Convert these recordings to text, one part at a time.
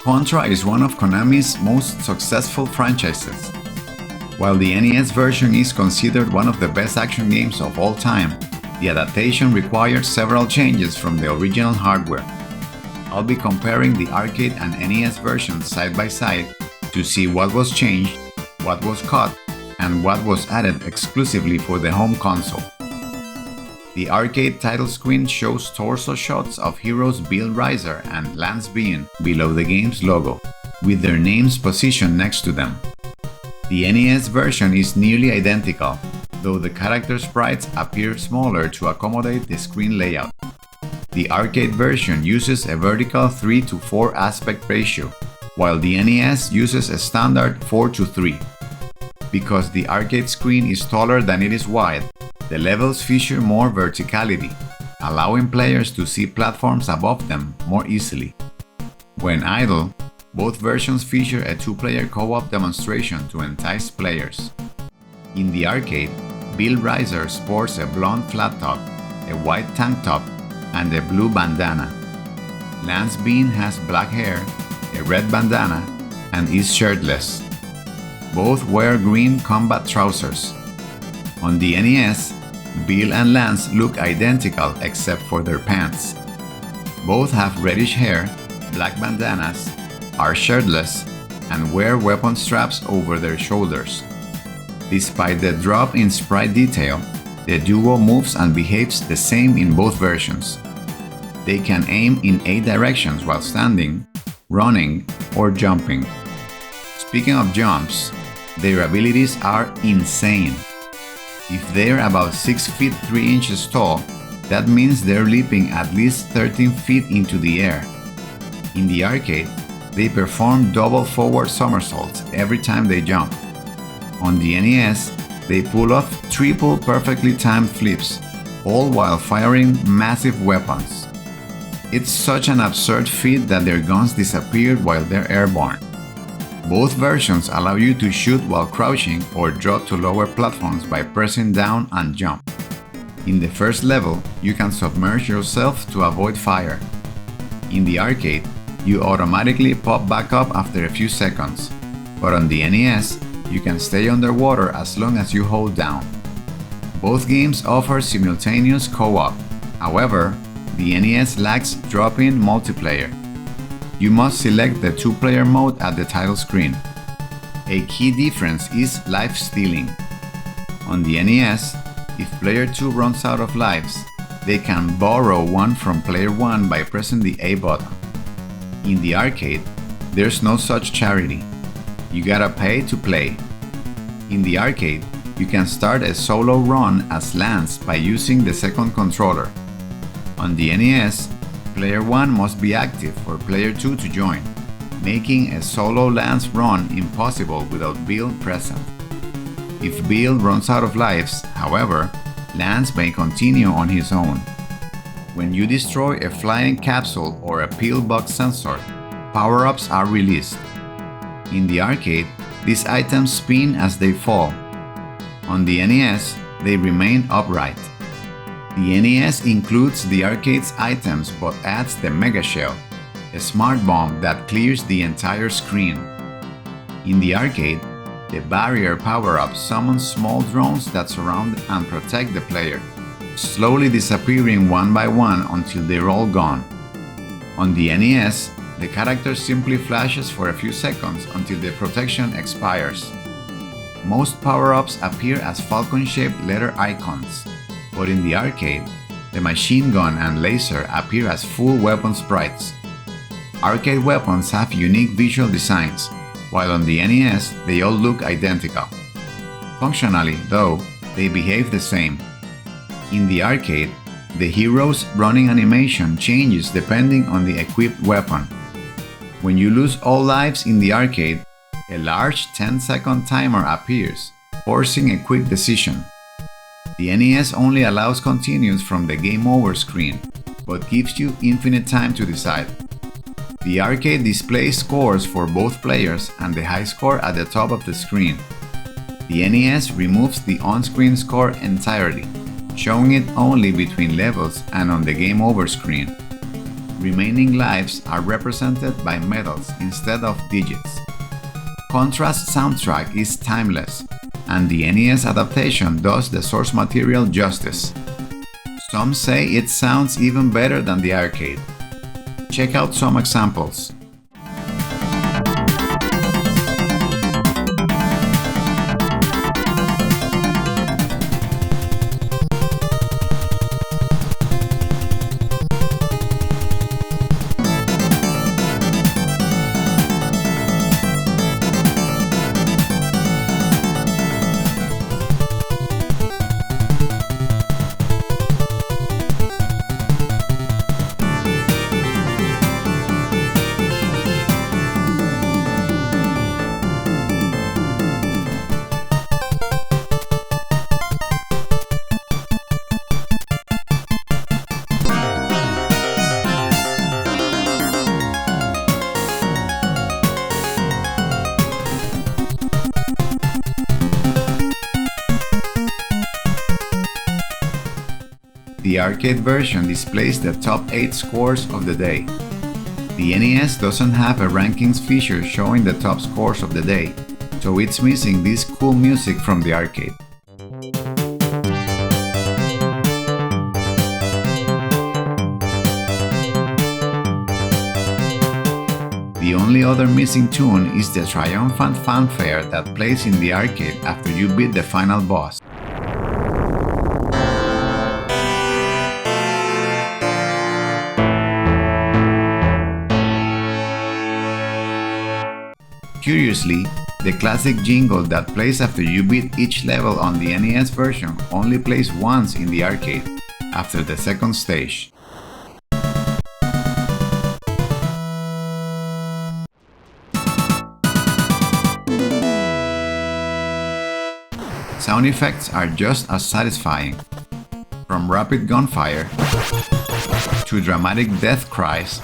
Contra is one of Konami's most successful franchises. While the NES version is considered one of the best action games of all time, the adaptation required several changes from the original hardware. I'll be comparing the arcade and NES versions side by side to see what was changed, what was cut, and what was added exclusively for the home console. The arcade title screen shows torso shots of heroes Bill Riser and Lance Bean below the game's logo, with their names positioned next to them. The NES version is nearly identical, though the character sprites appear smaller to accommodate the screen layout. The arcade version uses a vertical 3:4 aspect ratio, while the NES uses a standard 4:3. Because the arcade screen is taller than it is wide, the levels feature more verticality, allowing players to see platforms above them more easily. When idle, both versions feature a two-player co-op demonstration to entice players. In the arcade, Bill Riser sports a blonde flat top, a white tank top, and a blue bandana. Lance Bean has black hair, a red bandana, and is shirtless. Both wear green combat trousers. On the NES, Bill and Lance look identical except for their pants. Both have reddish hair, black bandanas, are shirtless, and wear weapon straps over their shoulders. Despite the drop in sprite detail, the duo moves and behaves the same in both versions. They can aim in 8 directions while standing, running, or jumping. Speaking of jumps, their abilities are insane. If they're about 6 feet 3 inches tall, that means they're leaping at least 13 feet into the air. In the arcade, they perform double forward somersaults every time they jump. On the NES, they pull off triple perfectly timed flips, all while firing massive weapons. It's such an absurd feat that their guns disappear while they're airborne. Both versions allow you to shoot while crouching or drop to lower platforms by pressing down and jump. In the first level, you can submerge yourself to avoid fire. In the arcade, you automatically pop back up after a few seconds, but on the NES, you can stay underwater as long as you hold down. Both games offer simultaneous co-op. However, the NES lacks drop-in multiplayer. You must select the 2-player mode at the title screen. A key difference is life stealing. On the NES, if player 2 runs out of lives, they can borrow one from player 1 by pressing the A button. In the arcade, there's no such charity. You gotta pay to play. In the arcade, you can start a solo run as Lance by using the second controller. On the NES, player 1 must be active for player 2 to join, making a solo Lance run impossible without Bill present. If Bill runs out of lives, however, Lance may continue on his own. When you destroy a flying capsule or a pillbox sensor, power-ups are released. In the arcade, these items spin as they fall. On the NES, they remain upright. The NES includes the arcade's items but adds the Mega Shell, a smart bomb that clears the entire screen. In the arcade, the barrier power-up summons small drones that surround and protect the player, slowly disappearing one by one until they're all gone. On the NES, the character simply flashes for a few seconds until the protection expires. Most power-ups appear as falcon-shaped letter icons, but in the arcade, the machine gun and laser appear as full weapon sprites. Arcade weapons have unique visual designs, while on the NES they all look identical. Functionally, though, they behave the same. In the arcade, the hero's running animation changes depending on the equipped weapon. When you lose all lives in the arcade, a large 10-second timer appears, forcing a quick decision. The NES only allows continues from the Game Over screen, but gives you infinite time to decide. The arcade displays scores for both players and the high score at the top of the screen. The NES removes the on-screen score entirely, showing it only between levels and on the Game Over screen. remaining lives are represented by medals instead of digits. Contra's soundtrack is timeless, and the NES adaptation does the source material justice. Some say it sounds even better than the arcade. Check out some examples. The arcade version displays the top 8 scores of the day. The NES doesn't have a rankings feature showing the top scores of the day, so it's missing this cool music from the arcade. The only other missing tune is the triumphant fanfare that plays in the arcade after you beat the final boss. Curiously, the classic jingle that plays after you beat each level on the NES version only plays once in the arcade, after the second stage. Sound effects are just as satisfying, from rapid gunfire to dramatic death cries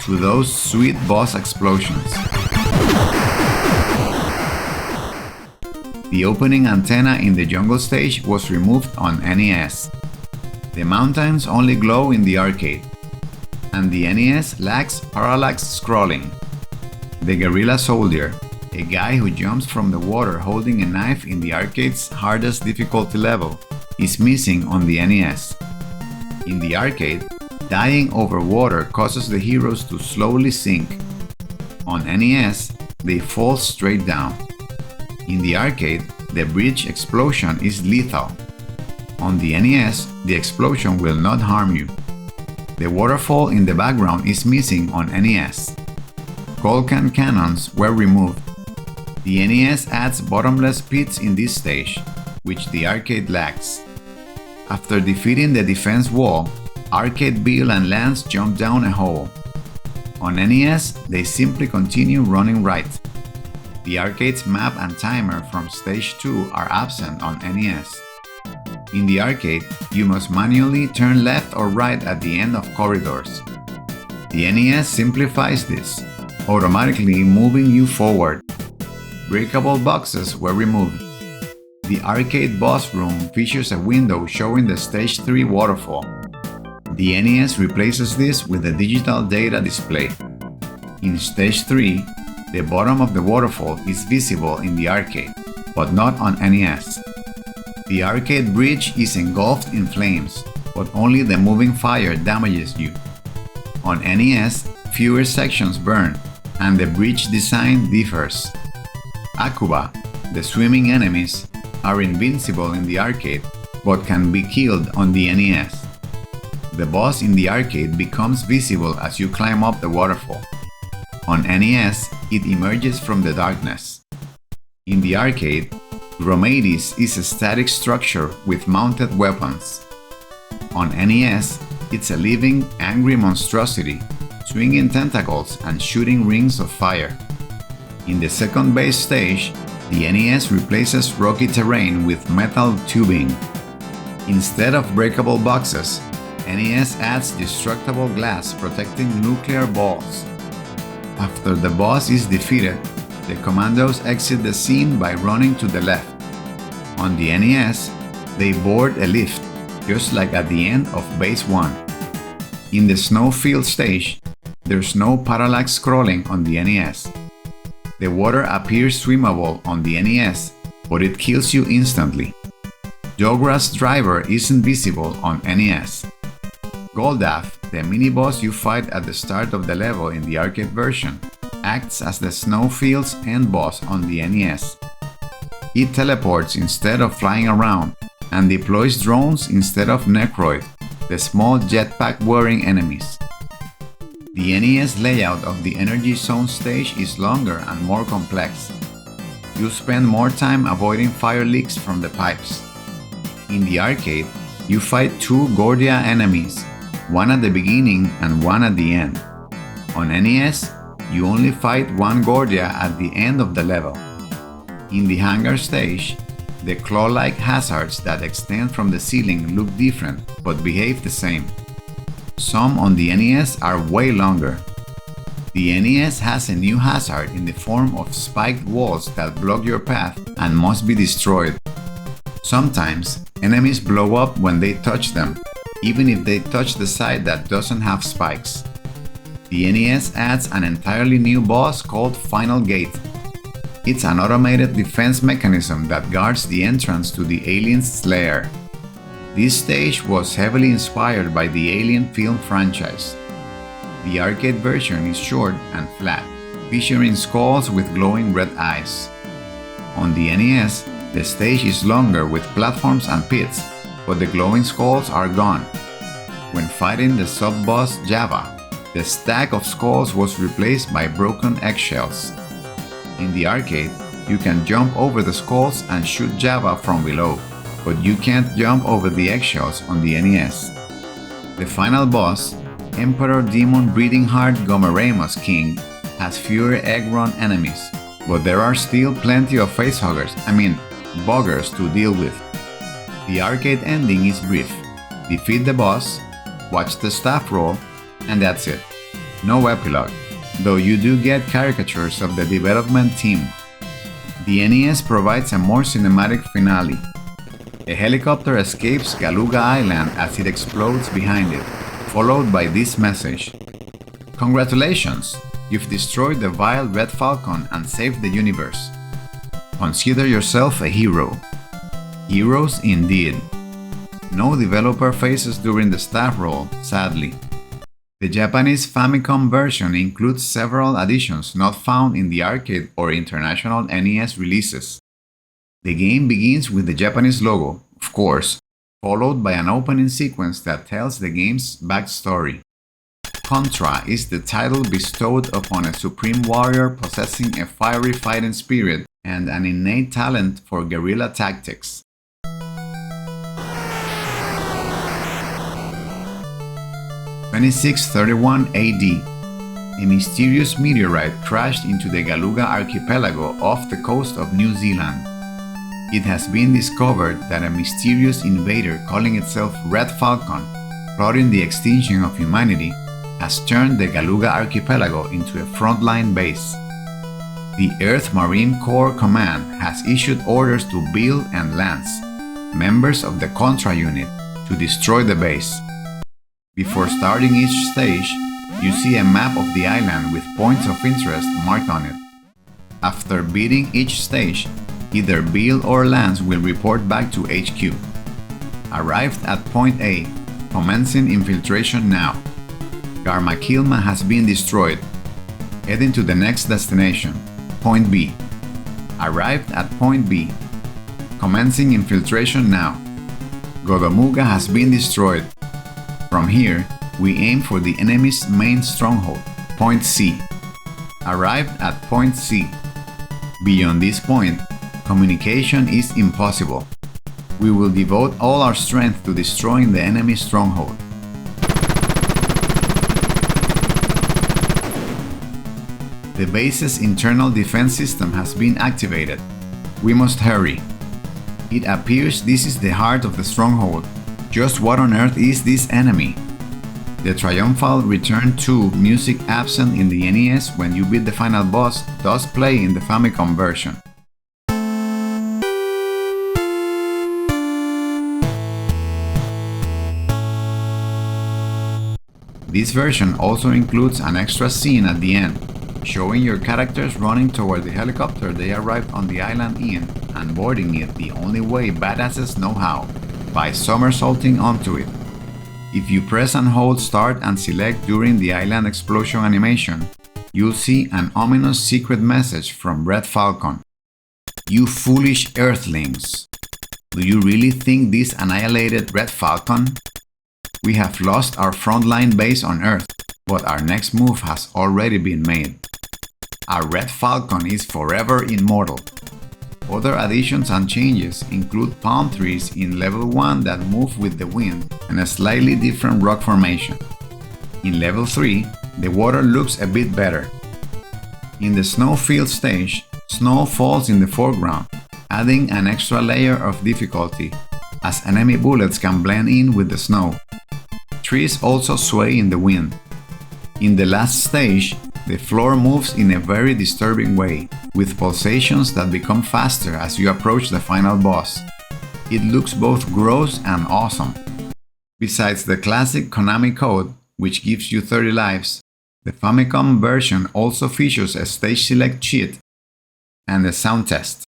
to those sweet boss explosions. The opening antenna in the jungle stage was removed on NES. The mountains only glow in the arcade, and the NES lacks parallax scrolling. The Guerrilla Soldier, a guy who jumps from the water holding a knife in the arcade's hardest difficulty level, is missing on the NES. In the arcade, dying over water causes the heroes to slowly sink. On NES, they fall straight down. In the arcade, the bridge explosion is lethal. On the NES, the explosion will not harm you. The waterfall in the background is missing on NES. Golkan cannons were removed. The NES adds bottomless pits in this stage, which the arcade lacks. After defeating the defense wall, Arcade Bill and Lance jump down a hole. On NES, they simply continue running right. The arcade's map and timer from Stage 2 are absent on NES. In the arcade, you must manually turn left or right at the end of corridors. The NES simplifies this, automatically moving you forward. Breakable boxes were removed. The arcade boss room features a window showing the Stage 3 waterfall. The NES replaces this with a digital data display. In Stage 3, the bottom of the waterfall is visible in the arcade, but not on NES. The arcade bridge is engulfed in flames, but only the moving fire damages you. On NES, fewer sections burn, and the bridge design differs. Akuba, the swimming enemies, are invincible in the arcade, but can be killed on the NES. The boss in the arcade becomes visible as you climb up the waterfall. On NES, it emerges from the darkness. In the arcade, Gromades is a static structure with mounted weapons. On NES, it's a living, angry monstrosity, swinging tentacles and shooting rings of fire. In the second base stage, the NES replaces rocky terrain with metal tubing. Instead of breakable boxes, NES adds destructible glass protecting nuclear balls. After the boss is defeated, the commandos exit the scene by running to the left. On the NES, they board a lift, just like at the end of Base 1. In the snowfield stage, there's no parallax scrolling on the NES. The water appears swimmable on the NES, but it kills you instantly. Jogras Driver isn't visible on NES. Goldaf, the mini-boss you fight at the start of the level in the arcade version, acts as the snowfield's end boss on the NES. It teleports instead of flying around, and deploys drones instead of Necroid, the small jetpack-wearing enemies. The NES layout of the Energy Zone stage is longer and more complex. You spend more time avoiding fire leaks from the pipes. In the arcade, you fight two Gordia enemies, one at the beginning and one at the end. On NES, you only fight one Gordia at the end of the level. In the Hangar stage, the claw-like hazards that extend from the ceiling look different but behave the same. Some on the NES are way longer. The NES has a new hazard in the form of spiked walls that block your path and must be destroyed. Sometimes, enemies blow up when they touch them, even if they touch the side that doesn't have spikes. The NES adds an entirely new boss called Final Gate. It's an automated defense mechanism that guards the entrance to the alien's lair. This stage was heavily inspired by the Alien film franchise. The arcade version is short and flat, featuring skulls with glowing red eyes. On the NES, the stage is longer with platforms and pits, but the glowing skulls are gone. When fighting the sub-boss Java, the stack of skulls was replaced by broken eggshells. In the arcade, you can jump over the skulls and shoot Java from below, but you can't jump over the eggshells on the NES. The final boss, Emperor Demon Breathing Heart Gomeremus King, has fewer egg-run enemies, but there are still plenty of buggers to deal with. The arcade ending is brief. Defeat the boss, watch the staff roll, and that's it. No epilogue, though you do get caricatures of the development team. The NES provides a more cinematic finale. A helicopter escapes Galuga Island as it explodes behind it, followed by this message: "Congratulations! You've destroyed the vile Red Falcon and saved the universe. Consider yourself a hero." Heroes indeed. No developer faces during the staff roll, sadly. The Japanese Famicom version includes several additions not found in the arcade or international NES releases. The game begins with the Japanese logo, of course, followed by an opening sequence that tells the game's backstory. Contra is the title bestowed upon a supreme warrior possessing a fiery fighting spirit and an innate talent for guerrilla tactics. 2631 AD, a mysterious meteorite crashed into the Galuga archipelago off the coast of New Zealand. It has been discovered that a mysterious invader calling itself Red Falcon, plotting the extinction of humanity, has turned the Galuga archipelago into a frontline base. The Earth Marine Corps Command has issued orders to Bill and Lance, members of the Contra unit, to destroy the base. Before starting each stage, you see a map of the island with points of interest marked on it. After beating each stage, either Bill or Lance will report back to HQ. Arrived at Point A, commencing infiltration now. Garmakilma has been destroyed. Heading to the next destination, Point B. Arrived at Point B. Commencing infiltration now. Godomuga has been destroyed. From here, we aim for the enemy's main stronghold, Point C. Arrived at Point C. Beyond this point, communication is impossible. We will devote all our strength to destroying the enemy's stronghold. The base's internal defense system has been activated. We must hurry. It appears this is the heart of the stronghold. Just what on earth is this enemy? The triumphal return to music absent in the NES when you beat the final boss does play in the Famicom version. This version also includes an extra scene at the end, showing your characters running toward the helicopter they arrived on the island in and boarding it the only way badasses know how, by somersaulting onto it. If you press and hold start and select during the island explosion animation, you'll see an ominous secret message from Red Falcon. You foolish Earthlings! Do you really think this annihilated Red Falcon? We have lost our frontline base on Earth, but our next move has already been made. Our Red Falcon is forever immortal. Other additions and changes include palm trees in level 1 that move with the wind and a slightly different rock formation. In level 3, the water looks a bit better. In the snowfield stage, snow falls in the foreground, adding an extra layer of difficulty, as enemy bullets can blend in with the snow. Trees also sway in the wind. In the last stage, the floor moves in a very disturbing way, with pulsations that become faster as you approach the final boss. It looks both gross and awesome. Besides the classic Konami code, which gives you 30 lives, the Famicom version also features a stage select cheat and a sound test.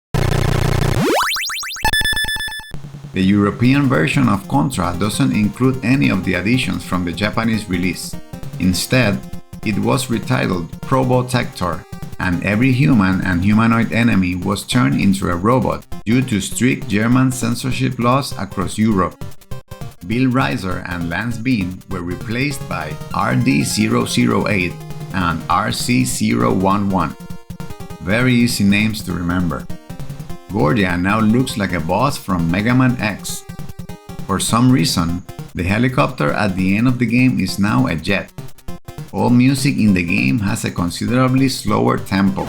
The European version of Contra doesn't include any of the additions from the Japanese release. Instead, it was retitled Probotector, and every human and humanoid enemy was turned into a robot due to strict German censorship laws across Europe. Bill Reiser and Lance Bean were replaced by RD008 and RC011. Very easy names to remember. Gordia now looks like a boss from Mega Man X. For some reason, the helicopter at the end of the game is now a jet. All music in the game has a considerably slower tempo.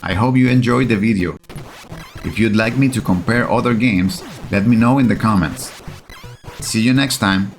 I hope you enjoyed the video. If you'd like me to compare other games, let me know in the comments. See you next time!